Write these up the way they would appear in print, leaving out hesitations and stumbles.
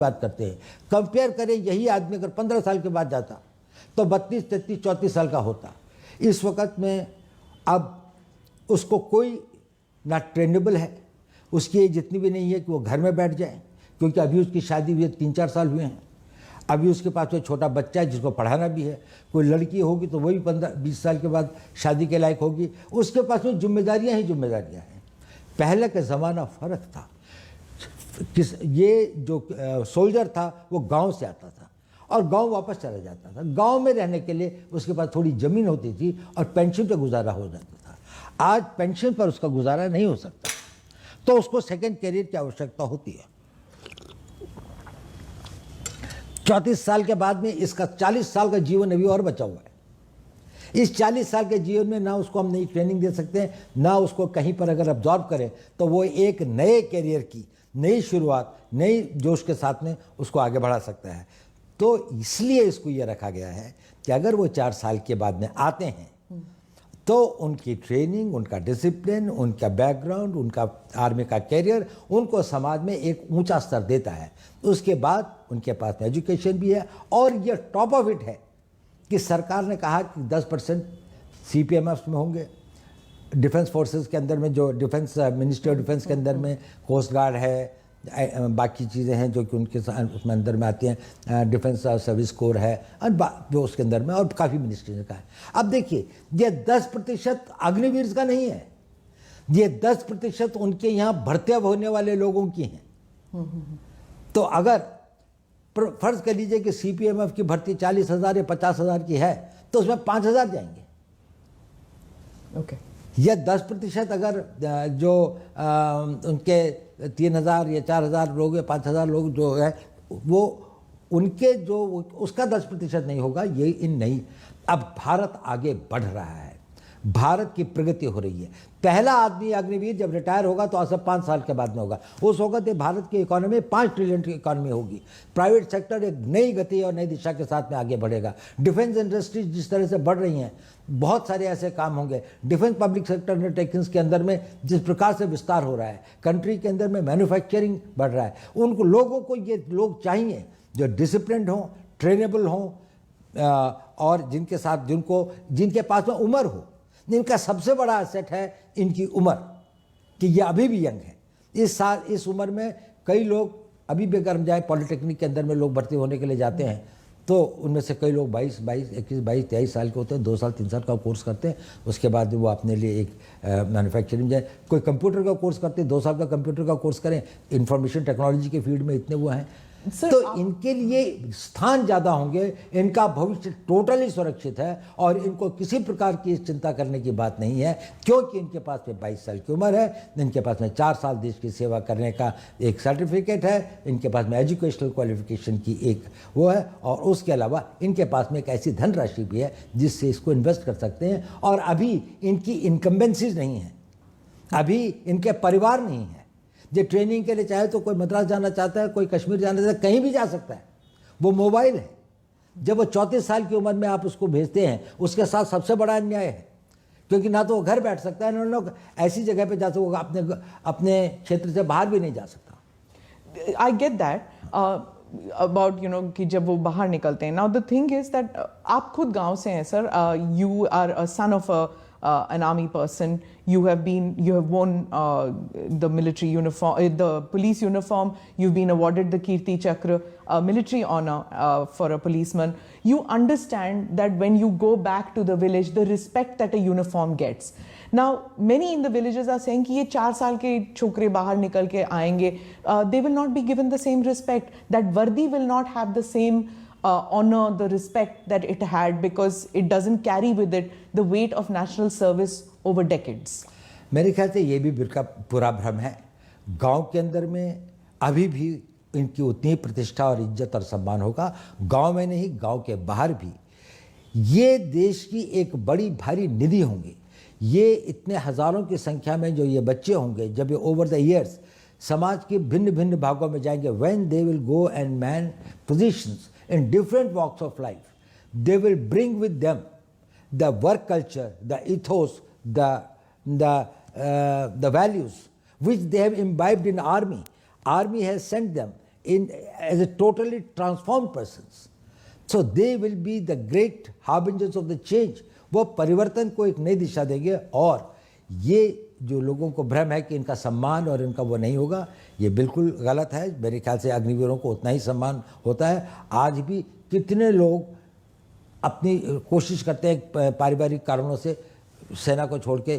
बात करते हैं। कंपेयर करें, यही आदमी अगर 15 साल के बाद जाता तो 32, 33, 34 साल का होता। इस वक्त में अब उसको कोई ना ट्रेनेबल है, उसकी एज इतनी भी नहीं है कि वो घर में बैठ जाए, क्योंकि अभी उसकी शादी हुई 3-4 साल हुए हैं। अभी उसके पास कोई छोटा बच्चा है जिसको पढ़ाना भी है। कोई लड़की होगी तो वही 15-20 साल के बाद शादी के लायक होगी। उसके पास में जिम्मेदारियां ही जिम्मेदारियां हैं। पहले का ज़माना फ़र्क था। ये जो सोल्जर था वो गांव से आता था और गांव वापस चला जाता था। गांव में रहने के लिए उसके पास थोड़ी ज़मीन होती थी और पेंशन पर गुजारा हो जाता था। आज पेंशन पर उसका गुजारा नहीं हो सकता, तो उसको सेकंड कैरियर की आवश्यकता होती है। 34 साल के बाद में इसका 40 साल का जीवन अभी और बचा हुआ है। इस 40 साल के जीवन में ना उसको हम नई ट्रेनिंग दे सकते हैं, ना उसको कहीं पर अगर अब्जॉर्ब करें तो वो एक नए कैरियर की नई शुरुआत, नई जोश के साथ में उसको आगे बढ़ा सकता है। तो इसलिए इसको ये रखा गया है कि अगर वो 4 साल के बाद में आते हैं तो उनकी ट्रेनिंग, उनका डिसिप्लिन, उनका बैकग्राउंड, उनका आर्मी का कैरियर उनको समाज में एक ऊंचा स्तर देता है। उसके बाद उनके पास एजुकेशन भी है और ये टॉप ऑफ इट है कि सरकार ने कहा कि 10% CPMF में होंगे। डिफेंस फोर्सेस के अंदर में, जो डिफेंस मिनिस्ट्री ऑफ डिफेंस के अंदर में कोस्ट गार्ड है, बाकी चीज़ें हैं जो कि उनके उसमें अंदर में आती हैं, डिफेंस सर्विस कोर है और जो उसके अंदर में, और काफ़ी मिनिस्ट्री का है। अब देखिए, ये 10% अग्निवीर का नहीं है, ये 10% उनके यहाँ भर्ती होने वाले लोगों की हैं। तो अगर फर्ज कर लीजिए कि CPMF की भर्ती 40,000 या 50,000 की है तो उसमें 5,000 जाएंगे। ओके। यह 10% अगर जो उनके 3,000 या 4,000 लोग या 5,000 लोग जो है वो उनके जो उसका 10% नहीं होगा। ये इन नहीं। अब भारत आगे बढ़ रहा है, भारत की प्रगति हो रही है। पहला आदमी अग्निवीर जब रिटायर होगा तो आज 5 साल के बाद में होगा। उस वक्त भारत की इकोनॉमी 5 ट्रिलियन की इकोनॉमी होगी। प्राइवेट सेक्टर एक नई गति और नई दिशा के साथ में आगे बढ़ेगा। डिफेंस इंडस्ट्रीज जिस तरह से बढ़ रही हैं, बहुत सारे ऐसे काम होंगे। डिफेंस पब्लिक सेक्टर अंडरटेकिंग्स के अंदर में जिस प्रकार से विस्तार हो रहा है, कंट्री के अंदर में मैन्युफैक्चरिंग बढ़ रहा है, उनको लोगों को ये लोग चाहिए जो डिसिप्लिन्ड हों, ट्रेनेबल हों और जिनके साथ जिनके पास में उम्र हो। इनका सबसे बड़ा एसेट है इनकी उम्र, कि ये अभी भी यंग है। इस उम्र में कई लोग अभी भी अगर हम जाए पॉलिटेक्निक के अंदर में लोग भर्ती होने के लिए जाते हैं तो उनमें से कई लोग 21, 23 साल के होते हैं, 2 साल 3 साल का कोर्स करते हैं। उसके बाद वो अपने लिए एक मैन्युफैक्चरिंग जाए, कोई कंप्यूटर का कोर्स करते हैं, 2 साल का कंप्यूटर का कोर्स करें। इंफॉर्मेशन टेक्नोलॉजी के फील्ड में इतने वो हैं तो इनके लिए स्थान ज़्यादा होंगे। इनका भविष्य टोटली सुरक्षित है और इनको किसी प्रकार की चिंता करने की बात नहीं है, क्योंकि इनके पास में 22 साल की उम्र है, इनके पास में 4 साल देश की सेवा करने का एक सर्टिफिकेट है, इनके पास में एजुकेशनल क्वालिफिकेशन की एक वो है, और उसके अलावा इनके पास में एक ऐसी धनराशि भी है जिससे इसको इन्वेस्ट कर सकते हैं। और अभी इनकी इनकम्बेंसीज नहीं है, अभी इनके परिवार नहीं है। जो ट्रेनिंग के लिए चाहे तो कोई मद्रास जाना चाहता है, कोई कश्मीर जाना चाहता है, कहीं भी जा सकता है। वो मोबाइल है। जब वो 34 साल की उम्र में आप उसको भेजते हैं, उसके साथ सबसे बड़ा अन्याय है, क्योंकि ना तो वो घर बैठ सकता है, ना लोग ऐसी जगह पे जा सकता, अपने क्षेत्र से बाहर भी नहीं जा सकता। आई गेट दैट अबाउट कि जब वो बाहर निकलते हैं। Now the thing is that आप खुद गांव से हैं sir, you are a son of an army person. You have worn the military uniform, the police uniform. You've been awarded the Kirti Chakra, military honor for a policeman. You understand that when you go back to the village, the respect that a uniform gets. Now, many in the villages are saying कि ये 4 साल के छोकरे बाहर निकल के आएंगे, they will not be given the same respect. That वर्दी will not have the same honor, the respect that it had, because it doesn't carry with it the weight of national service over decades. मेरे ख्याल से ये भी पूरा भ्रम है। गांव के अंदर में अभी भी इनकी उतनी प्रतिष्ठा और इज्जत और सम्मान होगा, गांव में नहीं, गांव के बाहर भी। ये देश की एक बड़ी भारी निधि होंगी। ये इतने हज़ारों की संख्या में जो ये बच्चे होंगे, जब ये ओवर द ईयर्स समाज के भिन्न भिन्न भागों में जाएंगे, when they will go and man positions in different walks of life, they will bring with them the work culture, the ethos, the values which they have imbibed in army. Army has sent them in as a totally transformed persons. So they will be the great harbingers of the change. वो परिवर्तन को एक नई दिशा देंगे। और ये जो लोगों को भ्रम है कि इनका सम्मान और इनका वो नहीं होगा, ये बिल्कुल गलत है। मेरे ख्याल से अग्निवीरों को उतना ही सम्मान होता है। आज भी कितने लोग अपनी कोशिश करते हैं पारिवारिक कारणों से सेना को छोड़ के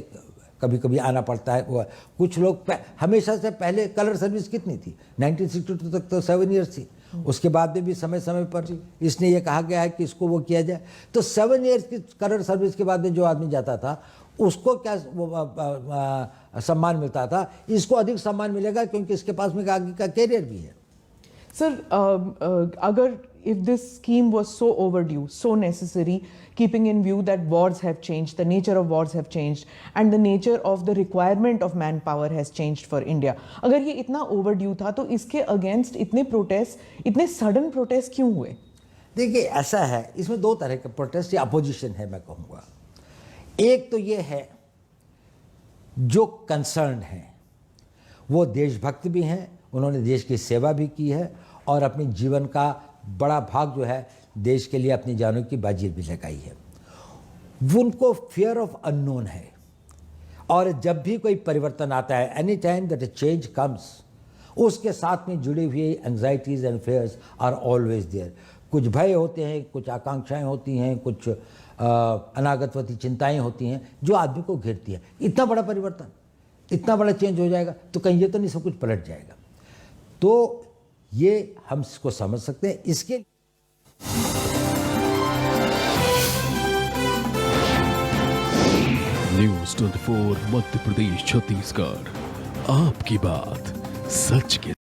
कभी कभी आना पड़ता है। वो कुछ लोग हमेशा से पहले कलर सर्विस कितनी थी, 1962 तक तो 7 ईयर्स थी। उसके बाद में भी समय समय पर इसने ये कहा गया है कि इसको वो किया जाए। तो 7 ईयर्स की कलर सर्विस के बाद में जो आदमी जाता था उसको क्या सम्मान मिलता था, इसको अधिक सम्मान मिलेगा क्योंकि इसके पास में आगे का कैरियर भी है। Sir, agar if this scheme was so overdue, so necessary, keeping in view that wars have changed, the nature of wars have changed, and the nature of the requirement of manpower has changed for India. अगर ये इतना overdue था तो इसके against इतने protest, इतने sudden protest क्यों हुए? देखिए ऐसा है, इसमें दो तरह के प्रोटेस्ट या अपोजिशन है मैं कहूँगा। एक तो ये है जो कंसर्न है, वो देशभक्त भी हैं, उन्होंने देश की सेवा भी की है और अपने जीवन का बड़ा भाग जो है देश के लिए अपनी जानों की बाजी भी लगाई है। उनको फियर ऑफ अननोन है और जब भी कोई परिवर्तन आता है, any time that a change comes, उसके साथ में जुड़ी हुई anxieties and fears are always there. कुछ भय होते हैं, कुछ आकांक्षाएं होती हैं, कुछ अनागतवती चिंताएं होती हैं जो आदमी को घेरती है। इतना बड़ा परिवर्तन, इतना बड़ा चेंज हो जाएगा तो कहीं ये तो नहीं सब कुछ पलट जाएगा। तो ये हम इसको समझ सकते हैं। इसके न्यूज़ 24 मध्य प्रदेश छत्तीसगढ़, आपकी बात सच के